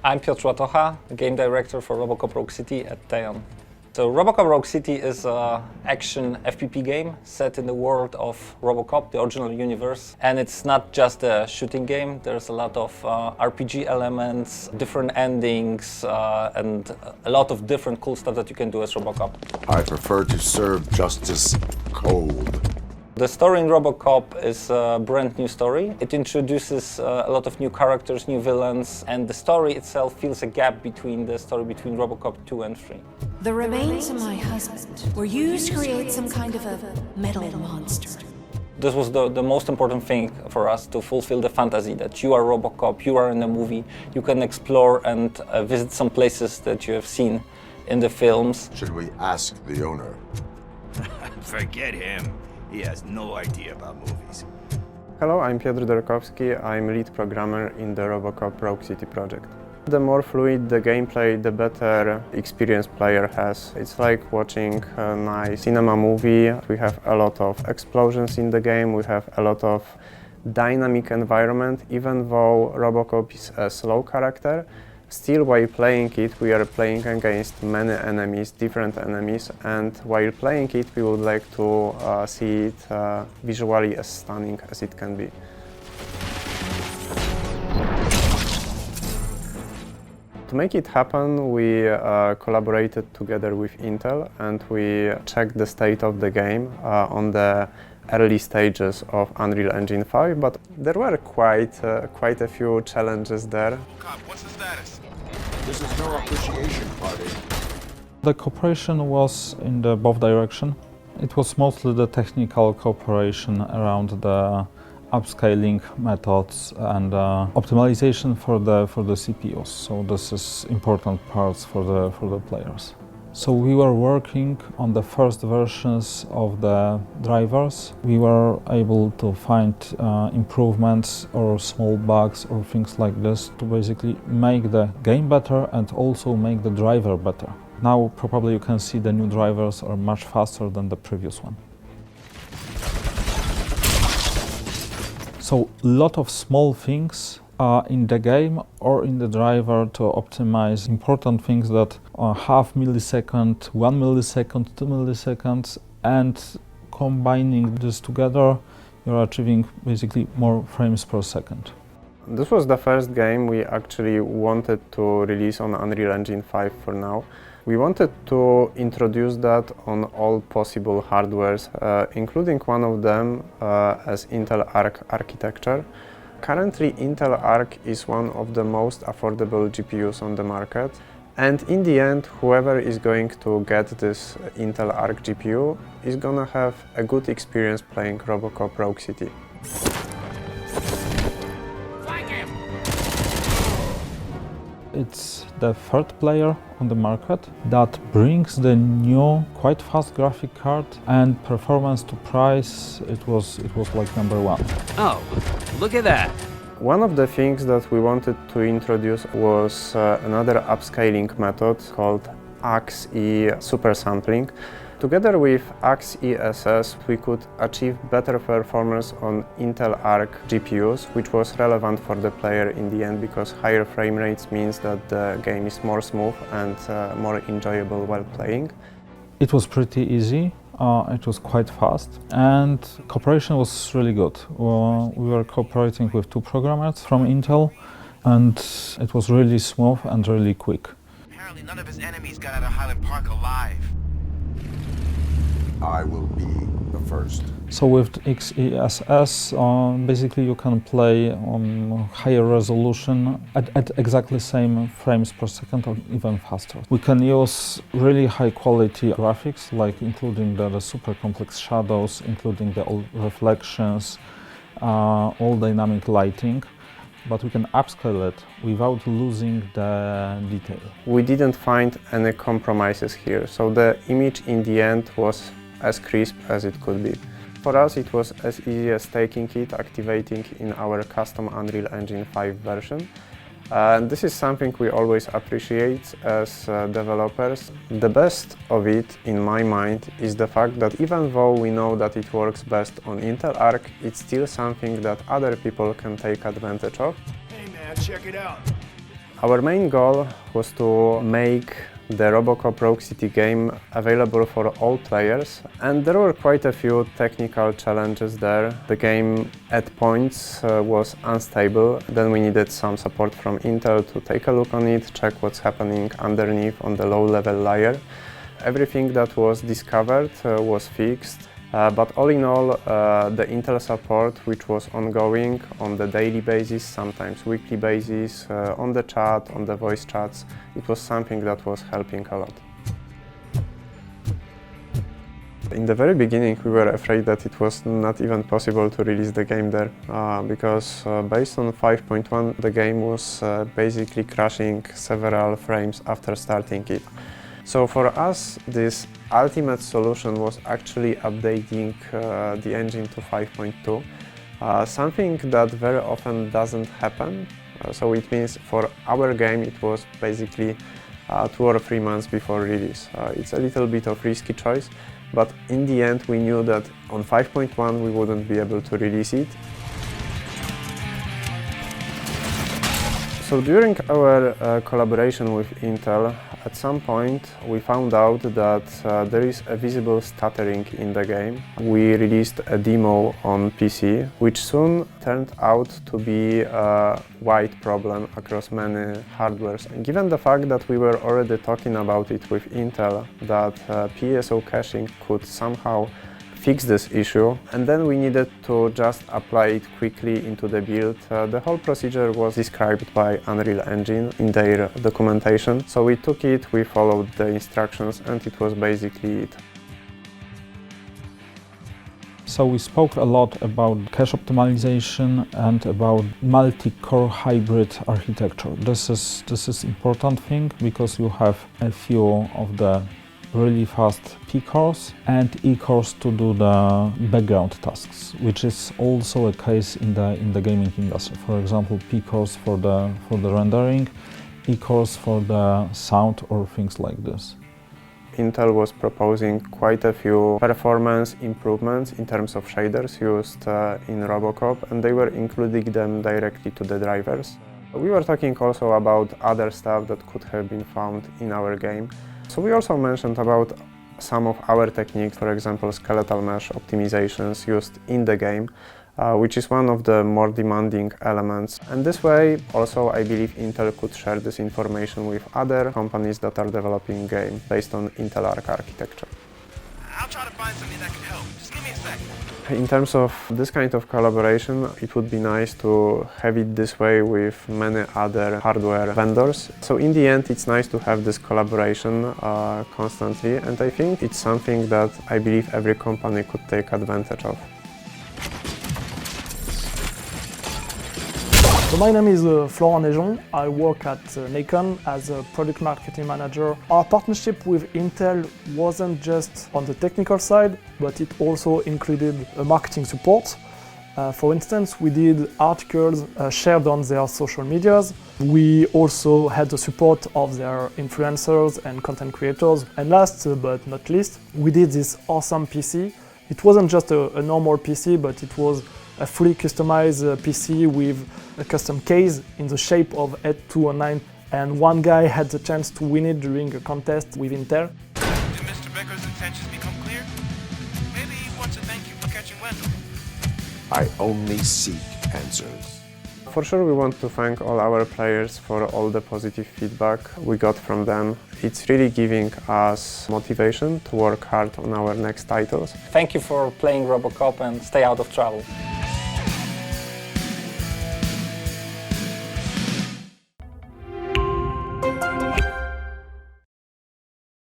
I'm Piotr Łatocha, game director for RoboCop Rogue City at Teyon. So RoboCop Rogue City is an action FPP game set in the world of RoboCop, the original universe. And it's not just a shooting game, there's a lot of RPG elements, different endings, and a lot of different cool stuff that you can do as RoboCop. I prefer to serve justice cold. The story in RoboCop is a brand new story. It introduces a lot of new characters, new villains, and the story itself fills a gap between the story between RoboCop 2 and 3. The remains of my husband were used to create some kind of a metal monster. This was the most important thing for us, to fulfill the fantasy that you are RoboCop, you are in the movie, you can explore and visit some places that you have seen in the films. Should we ask the owner? Forget him. He has no idea about movies. Hello, I'm Piotr Derkowski. I'm lead programmer in the RoboCop Rogue City project. The more fluid the gameplay, the better experience player has. It's like watching a nice cinema movie. We have a lot of explosions in the game, we have a lot of dynamic environment. Even though RoboCop is a slow character, still while playing it we are playing against many enemies, different enemies, and while playing it we would like to see it visually as stunning as it can be. To make it happen, we collaborated together with Intel and we checked the state of the game on the early stages of Unreal Engine 5, but there were quite a few challenges there. Cop, what's the status? This is no appreciation party. The cooperation was in the both direction. It was mostly the technical cooperation around the upscaling methods and optimization for the CPUs. So this is important parts for the players. So we were working on the first versions of the drivers. We were able to find improvements or small bugs or things like this to basically make the game better and also make the driver better. Now probably you can see the new drivers are much faster than the previous one. So a lot of small things in the game or in the driver to optimize important things that are half millisecond, 1 millisecond, 2 milliseconds, and combining this together, you're achieving basically more frames per second. This was the first game we actually wanted to release on Unreal Engine 5 for now. We wanted to introduce that on all possible hardwares, including one of them as Intel Arc architecture. Currently, Intel Arc is one of the most affordable GPUs on the market. And in the end, whoever is going to get this Intel Arc GPU is gonna have a good experience playing RoboCop Rogue City. It's the third player on the market that brings the new, quite fast graphic card, and performance to price, it was like number one. Oh, look at that! One of the things that we wanted to introduce was another upscaling method called AXE supersampling. Together with AXE ESS, we could achieve better performance on Intel Arc GPUs, which was relevant for the player in the end because higher frame rates means that the game is more smooth and more enjoyable while playing. It was pretty easy, it was quite fast, and cooperation was really good. We were cooperating with two programmers from Intel, and it was really smooth and really quick. Apparently none of his enemies got out of Highland Park alive. I will be the first. So with XESS, basically you can play on higher resolution at exactly same frames per second or even faster. We can use really high quality graphics, like including the super complex shadows, including the all reflections, all dynamic lighting. But we can upscale it without losing the detail. We didn't find any compromises here, so the image in the end was as crisp as it could be. For us, it was as easy as taking it, activating in our custom Unreal Engine 5 version. This is something we always appreciate as developers. The best of it, in my mind, is the fact that even though we know that it works best on Intel Arc, it's still something that other people can take advantage of. Hey man, check it out. Our main goal was to make the RoboCop Rogue City game available for all players, and there were quite a few technical challenges there. The game at points was unstable, then we needed some support from Intel to take a look on it, check what's happening underneath on the low-level layer. Everything that was discovered was fixed. But all in all, the Intel support, which was ongoing on the daily basis, sometimes weekly basis, on the chat, on the voice chats, it was something that was helping a lot. In the very beginning, we were afraid that it was not even possible to release the game there, because based on 5.1, the game was basically crashing several frames after starting it. So for us, this ultimate solution was actually updating the engine to 5.2, something that very often doesn't happen. So it means for our game it was basically 2 or 3 months before release. It's a little bit of risky choice, but in the end we knew that on 5.1 we wouldn't be able to release it. So during our collaboration with Intel, at some point we found out that there is a visible stuttering in the game. We released a demo on PC, which soon turned out to be a wide problem across many hardwares. And given the fact that we were already talking about it with Intel, that PSO caching could somehow fix this issue, and then we needed to just apply it quickly into the build. The whole procedure was described by Unreal Engine in their documentation, so we took it, we followed the instructions, and it was basically it. So we spoke a lot about cache optimization and about multi-core hybrid architecture. This is important thing because you have a few of the really fast P-cores and E-cores to do the background tasks, which is also a case in the gaming industry. For example, P-cores for the rendering, E-cores for the sound or things like this. Intel was proposing quite a few performance improvements in terms of shaders used in RoboCop, and they were including them directly to the drivers. We were talking also about other stuff that could have been found in our game. So we also mentioned about some of our techniques, for example, skeletal mesh optimizations used in the game, which is one of the more demanding elements. And this way, also, I believe Intel could share this information with other companies that are developing game based on Intel Arc architecture. I'll try to find something that can help. Just give me a second. In terms of this kind of collaboration, it would be nice to have it this way with many other hardware vendors. So in the end, it's nice to have this collaboration constantly, and I think it's something that I believe every company could take advantage of. So my name is Florent Naigeon. I work at Nacon as a product marketing manager. Our partnership with Intel wasn't just on the technical side, but it also included marketing support. For instance, we did articles shared on their social medias. We also had the support of their influencers and content creators. And last but not least, we did this awesome PC. It wasn't just a normal PC, but it was a fully customized PC with a custom case in the shape of 8209, and one guy had the chance to win it during a contest with Intel. Did Mr. Becker's intentions become clear? Maybe he wants to thank you for catching Wendell. I only seek answers. For sure, we want to thank all our players for all the positive feedback we got from them. It's really giving us motivation to work hard on our next titles. Thank you for playing RoboCop and stay out of trouble.